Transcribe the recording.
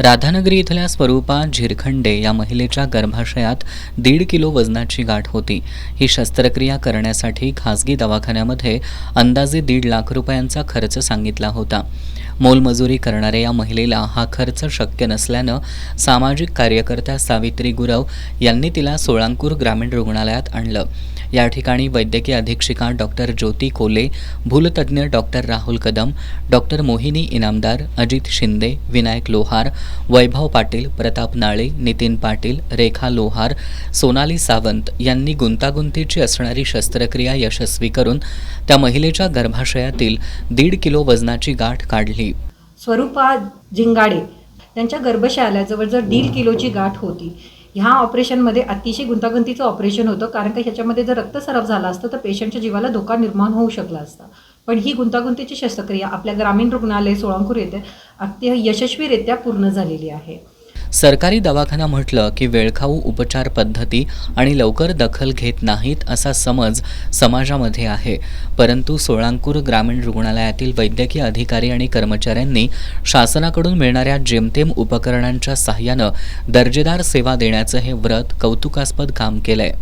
राधानगरी इथल्या स्वरूपा झिरखंडे या महिलेच्या गर्भाशयात 1.5 किलो वजनाची गाठ होती. ही शस्त्रक्रिया करण्यासाठी खासगी दवाखान्यामध्ये अंदाजे 1.5 लाख रुपयांचा खर्च सांगितला होता. मोलमजुरी करणाऱ्या या महिलेला हा खर्च शक्य नसल्यानं सामाजिक कार्यकर्त्या सावित्री गुरव यांनी तिला सोळांकूर ग्रामीण रुग्णालयात आणलं. या ठिकाणी वैद्यकीय अधीक्षिका डॉक्टर ज्योती कोले, भूलतज्ञ डॉक्टर राहुल कदम, डॉक्टर मोहिनी इनामदार, अजित शिंदे, विनायक लोहार, वैभव पाटील, प्रताप नाळे, नितीन पाटील, रेखा लोहार, सोनाली सावंत यांनी गुंतागुंतीची असणारी शस्त्रक्रिया यशस्वी करून त्या महिलेच्या गर्भाशयातील 1.5 किलो वजनाची गाठ काढली. स्वरूपा झिंगाडे त्यांच्या गर्भाशयाला जवळजवळ 1.5 किलोची गाठ होती. ह्या ऑपरेशनमध्ये अतिशय गुंतागुंतीचं ऑपरेशन होतं, कारण की ह्याच्यामध्ये जर रक्तस्राव झाला असता तर पेशंटच्या जीवाला धोका निर्माण होऊ शकला असता. पण ही गुंतागुंतीची शस्त्रक्रिया आपल्या ग्रामीण रुग्णालय सोळांकूर येथे अत्यंत यशस्वीरित्या पूर्ण झालेली आहे. सरकारी दवाखाना म्हटलं की वेळखाऊ उपचार पद्धती आणि लवकर दखल घेत नाहीत असा समज समाजामध्ये आहे. परंतु सोळांकूर ग्रामीण रुग्णालयातील वैद्यकीय अधिकारी आणि कर्मचाऱ्यांनी शासनाकडून मिळणाऱ्या जेमतेम उपकरणांच्या साहाय्यानं दर्जेदार सेवा देण्याचं हे व्रत कौतुकास्पद काम केलंय.